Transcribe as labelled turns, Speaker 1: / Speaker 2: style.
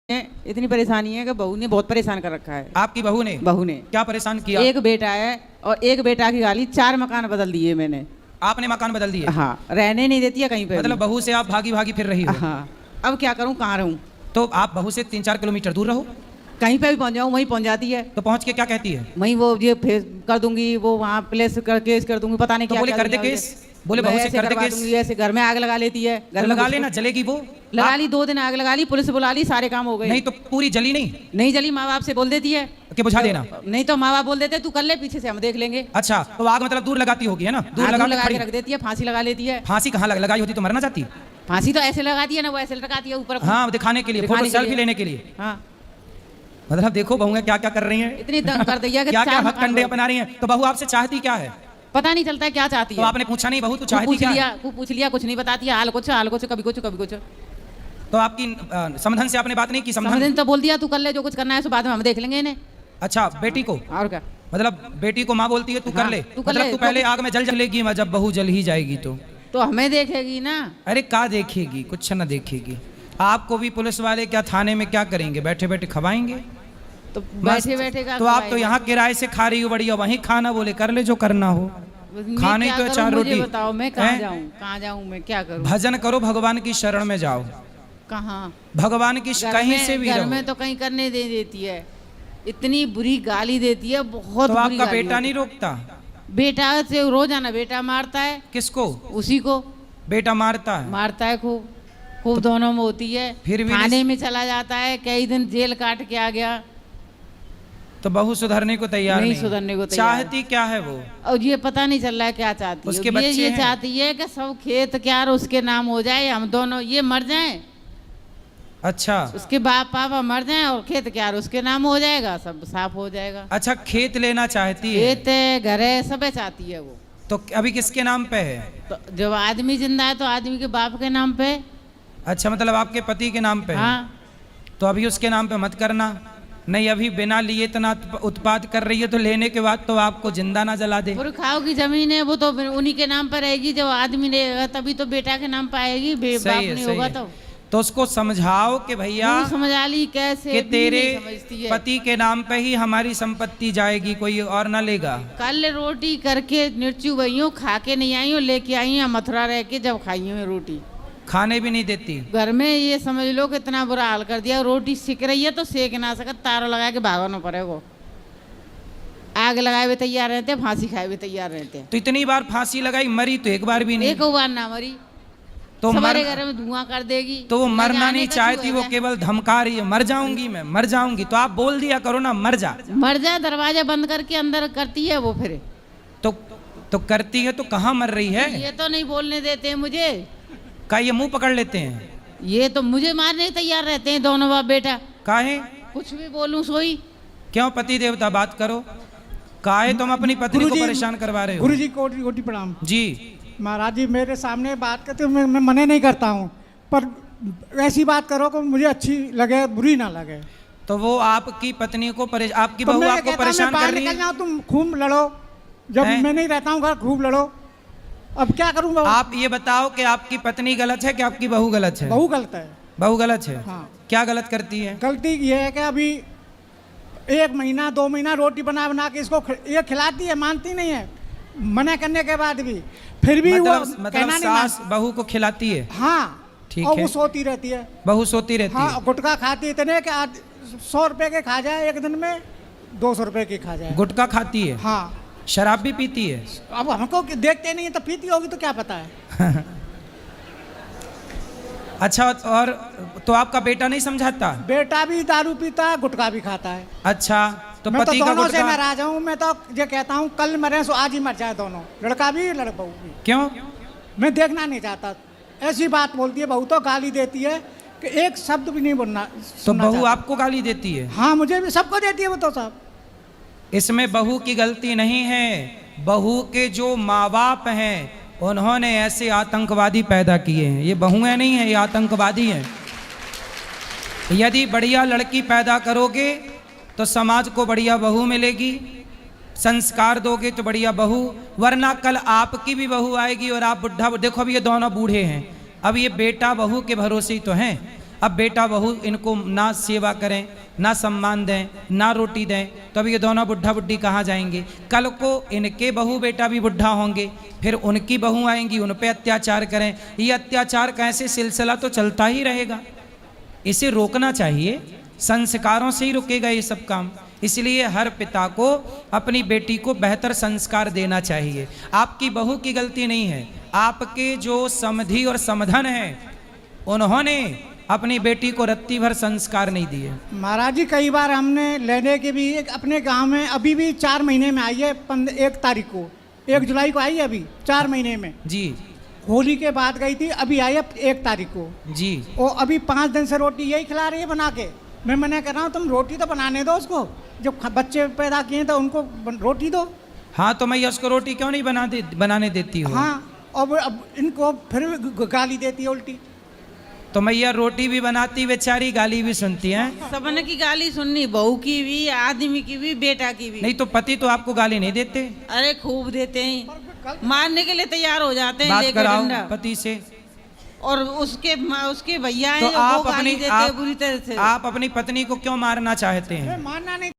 Speaker 1: इतनी परेशानी है कि बहू ने बहुत परेशान कर रखा है।
Speaker 2: आपकी बहू ने क्या परेशान किया?
Speaker 1: एक बेटा है और एक बेटा की गाली 4 मकान बदल दिए मैंने।
Speaker 2: आपने मकान बदल दिए?
Speaker 1: हाँ, रहने नहीं देती है कहीं पे।
Speaker 2: मतलब बहू से आप भागी भागी फिर रही हो?
Speaker 1: हाँ, अब क्या करूँ, कहाँ रहूँ?
Speaker 2: तो आप बहू से 3-4 किलोमीटर दूर रहो।
Speaker 1: कहीं पे भी पहुँच जाऊँ वहीं पहुँच जाती है।
Speaker 2: तो पहुँच के क्या कहती है?
Speaker 1: वहीं वो ये कर दूंगी, वो वहाँ प्लेस कर केस कर दूंगी, पता नहीं क्या।
Speaker 2: बोले कर दे केस, बोले बहू से कर दे केस।
Speaker 1: ऐसे घर में आग लगा लेती है। घर
Speaker 2: लगा लेना, जलेगी वो।
Speaker 1: लगा ली, 2 दिन आग लगा ली, पुलिस बुला ली, सारे काम हो गए।
Speaker 2: नहीं तो पूरी जली नहीं?
Speaker 1: नहीं जली, माँ बाप से बोल देती है
Speaker 2: कि बुझा देना।
Speaker 1: नहीं तो माँ बाप बोल देते तू कर ले, पीछे से हम देख लेंगे।
Speaker 2: अच्छा, तो आग मतलब दूर लगाती होगी है ना? दूर
Speaker 1: लगा के रख देती है, फांसी लगा लेती है।
Speaker 2: फांसी कहाँ लगाई होती तो मरना चाहती?
Speaker 1: फांसी तो ऐसे लगाती है ना, वो ऐसे लगाती है ऊपर।
Speaker 2: हाँ, दिखाने के लिए, फोटो सेल्फी लेने के लिए।
Speaker 1: हाँ,
Speaker 2: मतलब देखो बहू क्या क्या कर रही हैं।
Speaker 1: इतनी तंग कर दी है कि
Speaker 2: क्या क्या हथकंडे अपना रही हैं। तो बहू आपसे चाहती क्या है?
Speaker 1: पता नहीं चलता है क्या चाहती है।
Speaker 2: तो आपने पूछा नहीं बहू तू चाहती क्या है?
Speaker 1: पूछ लिया, कुछ नहीं बताती है, हाल कुछ कभी कुछ कभी कुछ।
Speaker 2: तो आपकी समाधान से आपने बात नहीं की?
Speaker 1: समाधान तो बोल दिया तू कर ले, जो कुछ करना है सो बाद में हम देख लेंगे इन्हें।
Speaker 2: अच्छा, बेटी को?
Speaker 1: और क्या,
Speaker 2: मतलब बेटी को माँ बोलती है तू कर ले, मतलब तू पहले आग में जलेगी, जब बहू जल ही जाएगी तो
Speaker 1: हमें देखेगी ना।
Speaker 2: अरे क्या देखेगी, कुछ ना देखेगी। आपको भी पुलिस वाले क्या थाने में क्या करेंगे, बैठे बैठे खवाएंगे?
Speaker 1: तो बैठे बैठे का
Speaker 2: तो आप तो यहाँ किराए से खा रही हो, बढ़िया वहीं खाना, बोले कर ले जो करना हो। खाने तो 4 रोटी।
Speaker 1: बताओ मैं कहाँ जाऊँ मैं क्या करूँ?
Speaker 2: भजन करो, भगवान की शरण में जाओ।
Speaker 1: कहाँ
Speaker 2: भगवान की कहीं से भी
Speaker 1: घर में तो कहीं करने दे देती है, इतनी बुरी गाली देती है, बहुत।
Speaker 2: तो आपका बेटा नहीं रोकता?
Speaker 1: बेटा से रोजाना बेटा मारता है।
Speaker 2: किसको?
Speaker 1: उसी को
Speaker 2: बेटा मारता है?
Speaker 1: मारता है खूब खूब, दोनों में होती है।
Speaker 2: फिर भी
Speaker 1: थाने में चला जाता है, कई दिन जेल काट के आ गया।
Speaker 2: तो बहू सुधरने को तैयार नहीं?
Speaker 1: सुधरने को तैयार।
Speaker 2: चाहती क्या है वो?
Speaker 1: और ये पता नहीं चल रहा है क्या चाहती है।
Speaker 2: उसके बच्चे
Speaker 1: ये चाहती है कि सब खेत क्या उसके नाम हो जाए, हम दोनों ये मर जाएं।
Speaker 2: अच्छा,
Speaker 1: उसके बाप पापा मर जाएं और खेत क्या उसके नाम हो जाएगा, सब साफ हो जाएगा।
Speaker 2: अच्छा, खेत लेना चाहती है?
Speaker 1: खेत है, घर है, सब चाहती है वो।
Speaker 2: तो अभी किसके नाम पे है?
Speaker 1: तो जब आदमी जिंदा है तो आदमी के बाप के नाम पे।
Speaker 2: अच्छा, मतलब आपके पति के नाम पे है?
Speaker 1: हाँ।
Speaker 2: तो अभी उसके नाम पे मत करना। नहीं, अभी बिना लिए इतना उत्पाद कर रही है तो लेने के बाद तो आपको जिंदा ना जला दे।
Speaker 1: पुरखाओं की जमीन है वो तो उन्हीं के नाम पर रहेगी। जब आदमी रहेगा तभी तो बेटा के नाम पर आएगी, बाप नहीं होगा तो
Speaker 2: उसको समझाओ कि भैया
Speaker 1: समझा ली कैसे
Speaker 2: कि तेरे पति के नाम पे ही हमारी संपत्ति जाएगी, कोई और ना लेगा।
Speaker 1: कल रोटी करके निर्चू भैया खा के नहीं आई हूँ, लेके आई हूँ मथुरा रह के, जब खाई हूँ रोटी
Speaker 2: खाने भी नहीं देती
Speaker 1: घर में। ये समझ लो कि इतना बुरा हाल कर दिया, रोटी सिक रही है तो सेक ना सकता, तारों लगा के भागना पड़ेगा। आग लगाए हुए तैयार रहते, फांसी खाए हुए तैयार रहते।
Speaker 2: तो इतनी बार फांसी लगाई, मरी तो एक बार भी नहीं?
Speaker 1: एक बार ना मरी, तो हमारे घर में धुआं कर देगी।
Speaker 2: तो वो मरना नहीं चाहती, वो केवल धमका रही है, मर जाऊंगी मैं, मर जाऊंगी। तो आप बोल दिया करो ना, मर जा।
Speaker 1: मर जा, दरवाजा बंद करके अंदर करती है वो फिर।
Speaker 2: तो करती है तो कहाँ मर रही है?
Speaker 1: ये तो नहीं बोलने देते हैं मुझे।
Speaker 2: का ये मुंह पकड़ लेते हैं?
Speaker 1: ये तो मुझे मारने तैयार रहते हैं दोनों बाप बेटा।
Speaker 2: काहे?
Speaker 1: कुछ भी बोलूं सोई।
Speaker 2: क्यों पति देवता, बात करो। काहे तुम अपनी पत्नी को परेशान करवा रहे हो?
Speaker 3: गुरुजी कोटि कोटि प्रणाम
Speaker 2: जी।
Speaker 3: महाराज जी, मेरे सामने बात करते हो, मैं मना नहीं करता हूँ, पर ऐसी बात करो कि मुझे अच्छी लगे, बुरी ना लगे।
Speaker 2: तो वो आपकी पत्नी को आपकी बहू आपको परेशान कर रही है?
Speaker 3: तुम खूब लड़ो, जब मैं नहीं रहता हूँ घर, खूब लड़ो। अब क्या करूँ?
Speaker 2: आप ये बताओ कि आपकी पत्नी गलत है कि आपकी बहू गलत है?
Speaker 3: बहू गलत है।
Speaker 2: बहू गलत है?
Speaker 3: हाँ।
Speaker 2: क्या गलत करती है?
Speaker 3: गलती ये है कि अभी 1 महीना 2 महीना रोटी बना बना के इसको ये खिलाती है, मानती नहीं है, मना करने के बाद भी फिर भी
Speaker 2: मतलब सास बहू को खिलाती है?
Speaker 3: हाँ,
Speaker 2: ठीक
Speaker 3: और
Speaker 2: है।
Speaker 3: वो सोती रहती है।
Speaker 2: बहू सोती रहती है?
Speaker 3: हाँ, गुटखा खाती इतने कि 100 रुपए के खा जाए एक दिन में, 200 रुपए की खा जाए।
Speaker 2: गुटखा खाती है?
Speaker 3: हाँ।
Speaker 2: शराब भी पीती है?
Speaker 3: अब हमको देखते नहीं है तो पीती होगी तो क्या पता है।
Speaker 2: अच्छा, और तो आपका बेटा नहीं समझाता?
Speaker 3: बेटा भी दारू पीता है, गुटखा भी खाता है।
Speaker 2: अच्छा, तो
Speaker 3: मैं
Speaker 2: पति
Speaker 3: तो
Speaker 2: का
Speaker 3: दोनों से
Speaker 2: गुटखा?
Speaker 3: नाराज हूँ। मैं तो ये कहता हूँ कल मरे सो आज ही मर जाए दोनों, लड़का भी लड़का भी।
Speaker 2: क्यों?
Speaker 3: मैं देखना नहीं चाहता। ऐसी बात बोलती है बहू, तो गाली देती है कि एक शब्द भी नहीं बोलना।
Speaker 2: तो बहू आपको गाली देती है?
Speaker 3: हाँ, मुझे भी, सबको देती है वो तो सब।
Speaker 2: इसमें बहू की गलती नहीं है। बहू के जो माँ बाप हैं उन्होंने ऐसे आतंकवादी पैदा किए हैं। ये बहुएं नहीं है, ये आतंकवादी हैं। यदि बढ़िया लड़की पैदा करोगे तो समाज को बढ़िया बहू मिलेगी, संस्कार दोगे तो बढ़िया बहू, वरना कल आपकी भी बहू आएगी और आप बुढ़ा। देखो अभी ये दोनों बूढ़े हैं, अब ये बेटा बहू के भरोसे ही तो हैं। अब बेटा बहू इनको ना सेवा करें, ना सम्मान दें, ना रोटी दें, तो अब ये दोनों बुढ़ा बुढ़ी कहाँ जाएंगे? कल को इनके बहू बेटा भी बुढ़ा होंगे, फिर उनकी बहू आएंगी, उन पे अत्याचार करें। ये अत्याचार का ऐसे सिलसिला तो चलता ही रहेगा। इसे रोकना चाहिए, संस्कारों से ही रुकेगा ये सब काम। इसलिए हर पिता को अपनी बेटी को बेहतर संस्कार देना चाहिए। आपकी बहू की गलती नहीं है, आपके जो समधी और समधन हैं उन्होंने अपनी बेटी को रत्ती भर संस्कार नहीं दिए।
Speaker 3: महाराज जी कई बार हमने लेने के भी अपने गांव में अभी भी 4 महीने में आई है, 1 तारीख को, 1 जुलाई को आई है, अभी 4 महीने में
Speaker 2: जी।
Speaker 3: होली के बाद गई थी, अभी आई है 1 तारीख को
Speaker 2: जी।
Speaker 3: और अभी 5 दिन से रोटी यही खिला रही है बना के। मैं मना कर रहा हूँ तुम रोटी तो बनाने दो उसको, जब बच्चे पैदा किए तो उनको रोटी दो।
Speaker 2: हाँ तो मैं उसको रोटी क्यों नहीं बनाने देती हूँ?
Speaker 3: हाँ, और अब इनको फिर गाली देती है उल्टी।
Speaker 2: तो मैया रोटी भी बनाती बेचारी, गाली भी सुनती है।
Speaker 1: सबने की गाली सुननी, बहू की भी, आदमी की भी, बेटा की भी।
Speaker 2: नहीं तो पति तो आपको गाली नहीं देते?
Speaker 1: अरे खूब देते हैं, मारने के लिए तैयार हो जाते हैं
Speaker 2: बात
Speaker 1: लेकर
Speaker 2: कराओ
Speaker 1: डंडा।
Speaker 2: पति से।
Speaker 1: और उसके भैया
Speaker 2: तो
Speaker 1: हैं वो गाली देते हैं बुरी तरह से।
Speaker 2: आप अपनी पत्नी को क्यों मारना चाहते हैं?
Speaker 3: मारना नहीं